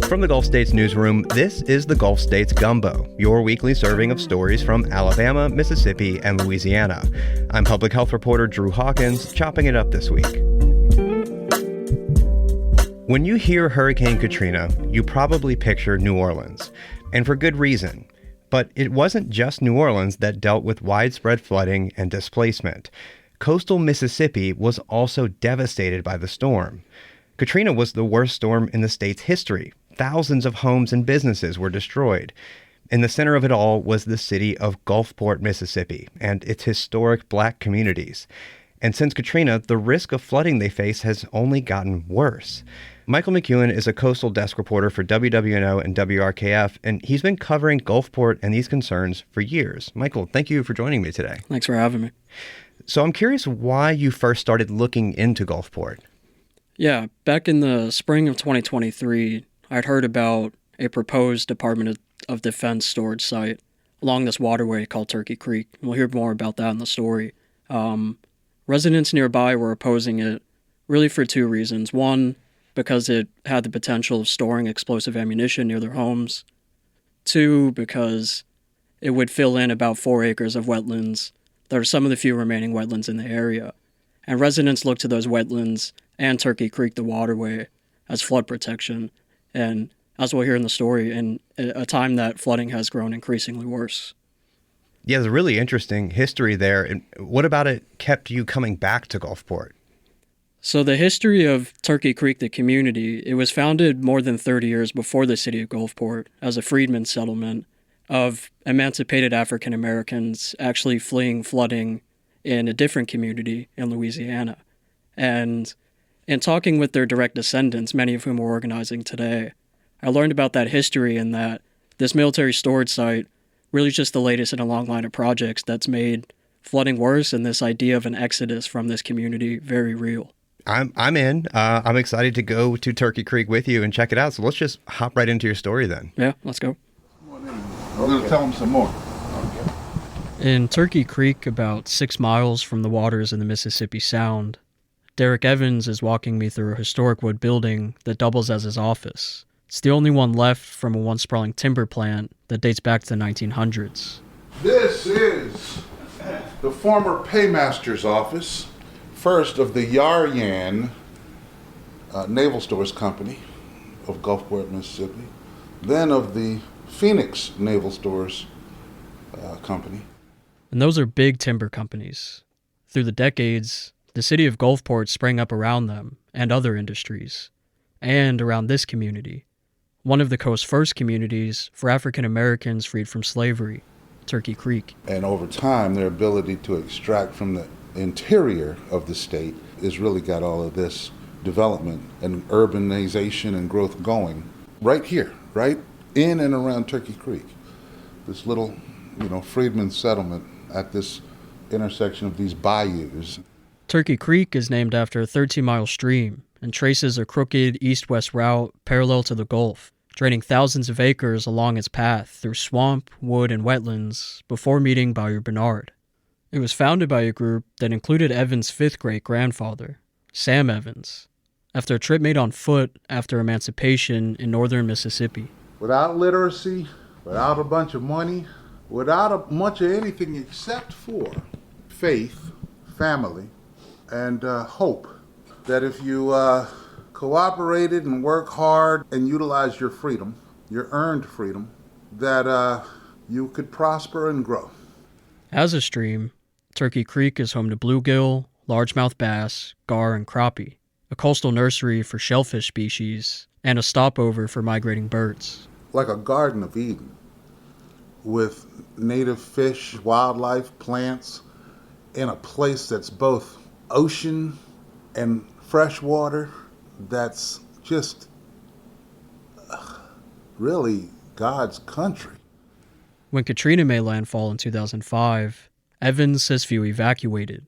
From the Gulf States newsroom, this is the Gulf States Gumbo, your weekly serving of stories from Alabama, Mississippi, and Louisiana. I'm public health reporter Drew Hawkins, chopping it up this week. When you hear Hurricane Katrina, you probably picture New Orleans, and for good reason. But it wasn't just New Orleans that dealt with widespread flooding and displacement. Coastal Mississippi was also devastated by the storm. Katrina was the worst storm in the state's history. Thousands of homes and businesses were destroyed. In the center of it all was the city of Gulfport, Mississippi, and its historic black communities. And since Katrina, the risk of flooding they face has only gotten worse. Michael McEwen is a coastal desk reporter for WWNO and WRKF, and he's been covering Gulfport and these concerns for years. Michael, thank you for joining me today. Thanks for having me. So I'm curious why you first started looking into Gulfport. Yeah, back in the spring of 2023, I'd heard about a proposed Department of Defense storage site along this waterway called Turkey Creek. We'll hear more about that in the story. Residents nearby were opposing it really for two reasons. One, because it had the potential of storing explosive ammunition near their homes. Two, because it would fill in about 4 acres of wetlands that are some of the few remaining wetlands in the area. And residents look to those wetlands and Turkey Creek, the waterway, as flood protection. And as we'll hear in the story, in a time that flooding has grown increasingly worse. Yeah, there's a really interesting history there. And what about it kept you coming back to Gulfport? So the history of Turkey Creek, the community, it was founded more than 30 years before the city of Gulfport as a freedmen's settlement of emancipated African Americans actually fleeing flooding in a different community in Louisiana. And in talking with their direct descendants, many of whom are organizing today, I learned about that history and that this military storage site really is just the latest in a long line of projects that's made flooding worse and this idea of an exodus from this community very real. I'm in. I'm excited to go to Turkey Creek with you and check it out. So let's just hop right into your story then. Yeah, let's go. We're going to tell them some more. In Turkey Creek, about 6 miles from the waters in the Mississippi Sound, Derek Evans is walking me through a historic wood building that doubles as his office. It's the only one left from a once sprawling timber plant that dates back to the 1900s. This is the former paymaster's office, first of the Yaryan Naval Stores Company of Gulfport, Mississippi, then of the Phoenix Naval Stores Company. And those are big timber companies. Through the decades, the city of Gulfport sprang up around them and other industries, and around this community, one of the coast's first communities for African Americans freed from slavery, Turkey Creek. And over time, their ability to extract from the interior of the state has really got all of this development and urbanization and growth going right here, right in and around Turkey Creek. This little, freedmen's settlement at this intersection of these bayous. Turkey Creek is named after a 13-mile stream and traces a crooked east-west route parallel to the Gulf, draining thousands of acres along its path through swamp, wood, and wetlands before meeting Bayou Bernard. It was founded by a group that included Evans' fifth great-grandfather, Sam Evans, after a trip made on foot after emancipation in northern Mississippi. Without literacy, without a bunch of money, without much of anything except for faith, family, and hope, that if you cooperated and work hard and utilize your freedom, your earned freedom, that you could prosper and grow. As a stream, Turkey Creek is home to bluegill, largemouth bass, gar, and crappie, a coastal nursery for shellfish species, and a stopover for migrating birds. Like a Garden of Eden, with native fish, wildlife, plants, in a place that's both ocean and freshwater, that's just really God's country. When Katrina made landfall in 2005, Evans says few evacuated,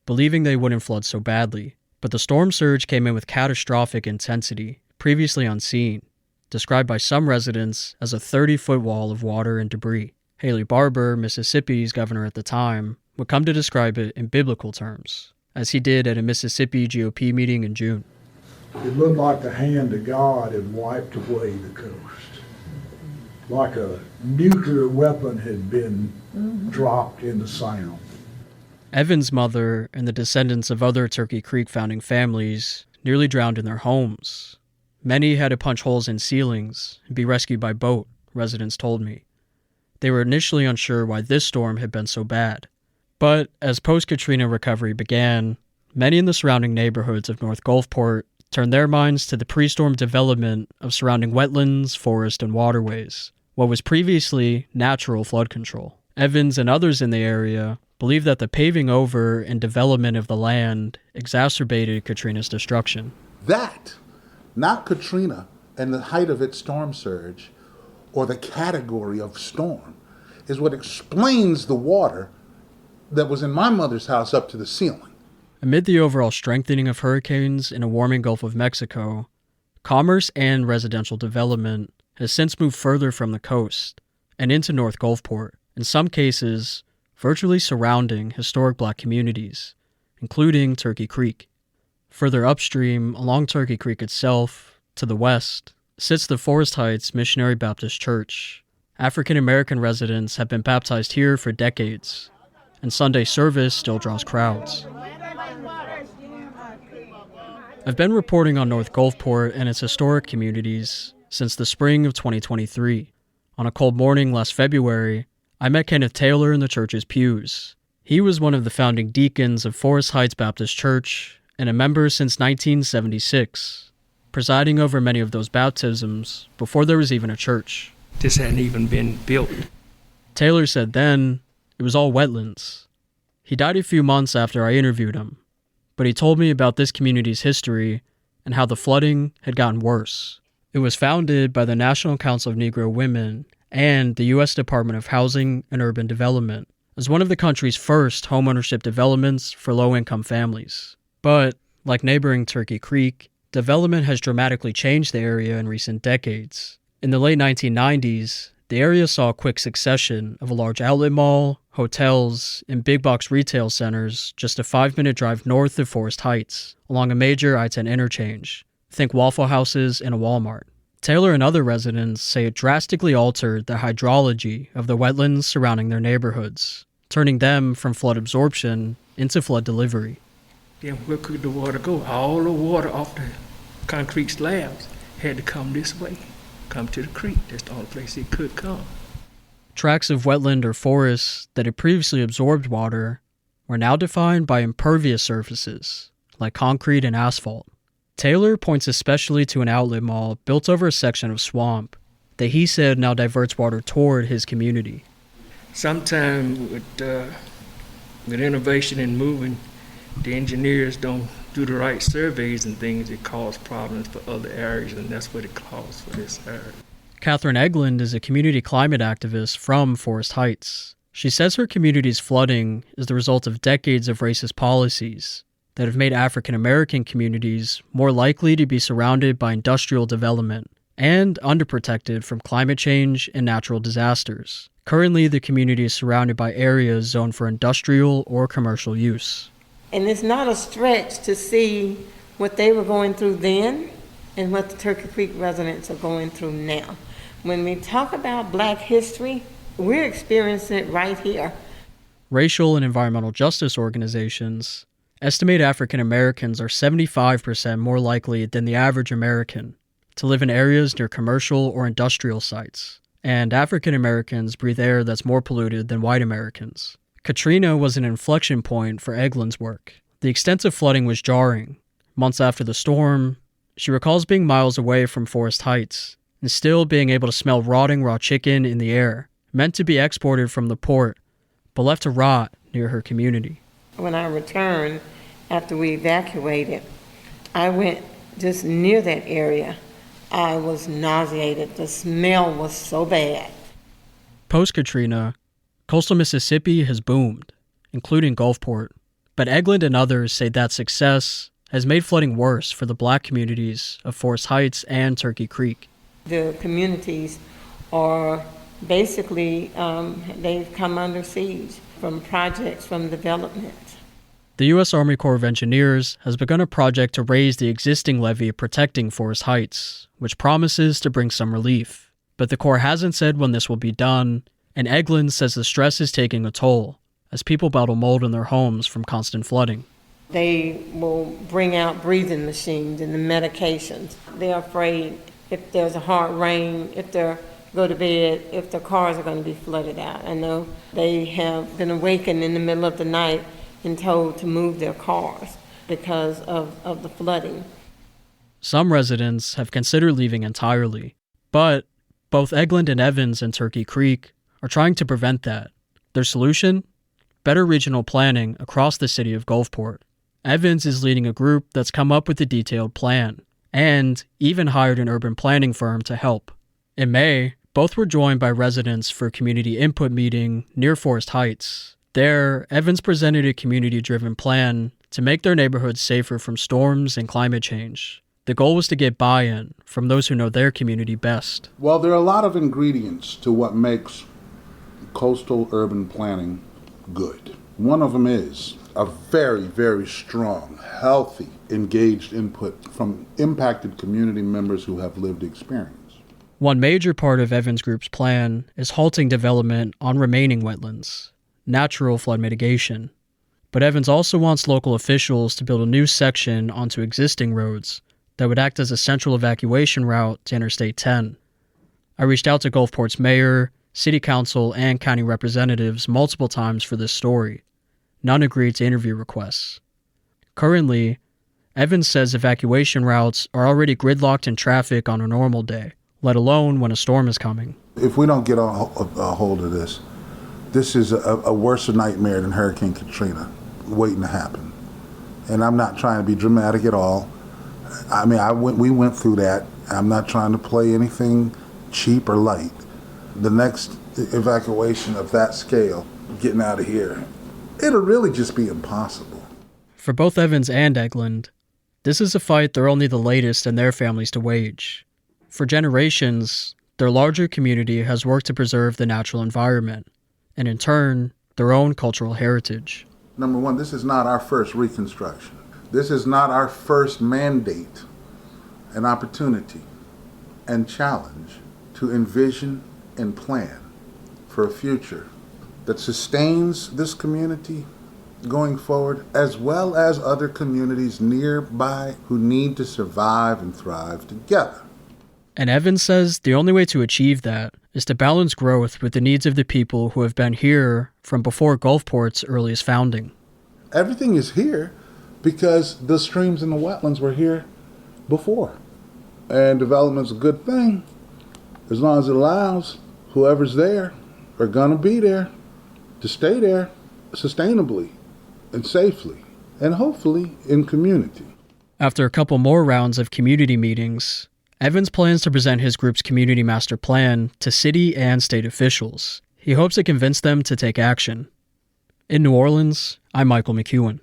believing they wouldn't flood so badly. But the storm surge came in with catastrophic intensity, previously unseen, described by some residents as a 30-foot wall of water and debris. Haley Barbour, Mississippi's governor at the time, would come to describe it in biblical terms, as he did at a Mississippi GOP meeting in June. It looked like the hand of God had wiped away the coast. Like a nuclear weapon had been dropped into sound. Evan's mother and the descendants of other Turkey Creek founding families nearly drowned in their homes. Many had to punch holes in ceilings and be rescued by boat, residents told me. They were initially unsure why this storm had been so bad. But as post-Katrina recovery began, many in the surrounding neighborhoods of North Gulfport turned their minds to the pre-storm development of surrounding wetlands, forest, and waterways, what was previously natural flood control. Evans and others in the area believe that the paving over and development of the land exacerbated Katrina's destruction. That, not Katrina and the height of its storm surge, or the category of storm, is what explains the water that was in my mother's house up to the ceiling. Amid the overall strengthening of hurricanes in a warming Gulf of Mexico, commerce and residential development has since moved further from the coast and into North Gulfport, in some cases virtually surrounding historic black communities, including Turkey Creek. Further upstream, along Turkey Creek itself, to the west, sits the Forest Heights Missionary Baptist Church. African American residents have been baptized here for decades, and Sunday service still draws crowds. I've been reporting on North Gulfport and its historic communities since the spring of 2023. On a cold morning last February, I met Kenneth Taylor in the church's pews. He was one of the founding deacons of Forest Heights Baptist Church and a member since 1976, presiding over many of those baptisms before there was even a church. This hadn't even been built. Taylor said then it was all wetlands. He died a few months after I interviewed him, but he told me about this community's history and how the flooding had gotten worse. It was founded by the National Council of Negro Women and the U.S. Department of Housing and Urban Development as one of the country's first homeownership developments for low-income families. But, like neighboring Turkey Creek, development has dramatically changed the area in recent decades. In the late 1990s, the area saw a quick succession of a large outlet mall, hotels, and big-box retail centers just a 5-minute drive north of Forest Heights, along a major I-10 interchange. Think Waffle Houses and a Walmart. Taylor and other residents say it drastically altered the hydrology of the wetlands surrounding their neighborhoods, turning them from flood absorption into flood delivery. Then where could the water go? All the water off the concrete slabs had to come this way, come to the creek. That's the only place it could come. Tracts of wetland or forests that had previously absorbed water were now defined by impervious surfaces, like concrete and asphalt. Taylor points especially to an outlet mall built over a section of swamp that he said now diverts water toward his community. Sometimes with innovation and moving, the engineers don't do the right surveys and things. It cause problems for other areas, and that's what it caused for this area. Catherine Egland is a community climate activist from Forest Heights. She says her community's flooding is the result of decades of racist policies that have made African American communities more likely to be surrounded by industrial development and underprotected from climate change and natural disasters. Currently, the community is surrounded by areas zoned for industrial or commercial use. And it's not a stretch to see what they were going through then and what the Turkey Creek residents are going through now. When we talk about Black history, we're experiencing it right here. Racial and environmental justice organizations estimate African Americans are 75% more likely than the average American to live in areas near commercial or industrial sites, and African Americans breathe air that's more polluted than white Americans. Katrina was an inflection point for Egland's work. The extensive flooding was jarring. Months after the storm, she recalls being miles away from Forest Heights and still being able to smell rotting raw chicken in the air, meant to be exported from the port, but left to rot near her community. When I returned after we evacuated, I went just near that area. I was nauseated. The smell was so bad. Post-Katrina, coastal Mississippi has boomed, including Gulfport, but Egland and others say that success has made flooding worse for the Black communities of Forest Heights and Turkey Creek. The communities are basically, they've come under siege from projects, from development. The U.S. Army Corps of Engineers has begun a project to raise the existing levee protecting Forest Heights, which promises to bring some relief. But the Corps hasn't said when this will be done, and Eglin says the stress is taking a toll as people battle mold in their homes from constant flooding. They will bring out breathing machines and the medications. They're afraid if there's a hard rain, if they go to bed, if their cars are going to be flooded out. I know they have been awakened in the middle of the night and told to move their cars because of the flooding. Some residents have considered leaving entirely, but both Eglin and Evans and Turkey Creek are trying to prevent that. Their solution? Better regional planning across the city of Gulfport. Evans is leading a group that's come up with a detailed plan, and even hired an urban planning firm to help. In May, both were joined by residents for a community input meeting near Forest Heights. There, Evans presented a community-driven plan to make their neighborhoods safer from storms and climate change. The goal was to get buy-in from those who know their community best. Well, there are a lot of ingredients to what makes coastal urban planning good. One of them is a very, very strong, healthy, engaged input from impacted community members who have lived experience. One major part of Evans Group's plan is halting development on remaining wetlands, natural flood mitigation. But Evans also wants local officials to build a new section onto existing roads that would act as a central evacuation route to Interstate 10. I reached out to Gulfport's mayor, city council, and county representatives multiple times for this story. None agreed to interview requests. Currently, Evans says evacuation routes are already gridlocked in traffic on a normal day, let alone when a storm is coming. If we don't get a hold of this, this is a worse nightmare than Hurricane Katrina waiting to happen. And I'm not trying to be dramatic at all. I mean, we went through that. I'm not trying to play anything cheap or light. The next evacuation of that scale, getting out of here, it'll really just be impossible. For both Evans and Eglin, this is a fight they're only the latest in their families to wage. For generations, their larger community has worked to preserve the natural environment, and in turn, their own cultural heritage. Number one, this is not our first reconstruction. This is not our first mandate, an opportunity and challenge to envision and plan for a future that sustains this community going forward, as well as other communities nearby who need to survive and thrive together. And Evans says the only way to achieve that is to balance growth with the needs of the people who have been here from before Gulfport's earliest founding. Everything is here because the streams and the wetlands were here before. And development's a good thing as long as it allows whoever's there are going to be there to stay there sustainably and safely and hopefully in community. After a couple more rounds of community meetings, Evans plans to present his group's community master plan to city and state officials. He hopes to convince them to take action. In New Orleans, I'm Michael McEwen.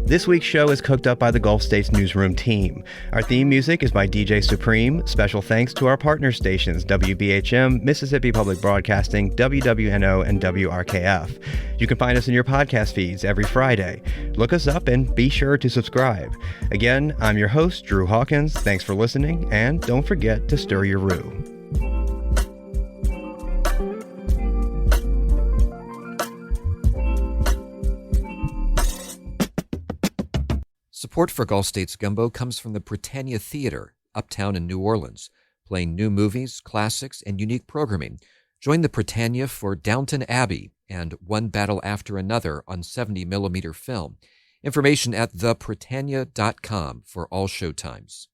This week's show is cooked up by the Gulf States Newsroom team. Our theme music is by DJ Supreme. Special thanks to our partner stations, WBHM, Mississippi Public Broadcasting, WWNO, and WRKF. You can find us in your podcast feeds every Friday. Look us up and be sure to subscribe. Again, I'm your host, Drew Hawkins. Thanks for listening, and don't forget to stir your roux. Support for Gulf States Gumbo comes from the Britannia Theater, uptown in New Orleans, playing new movies, classics, and unique programming. Join the Britannia for Downton Abbey and One Battle After Another on 70mm film. Information at thebritannia.com for all showtimes.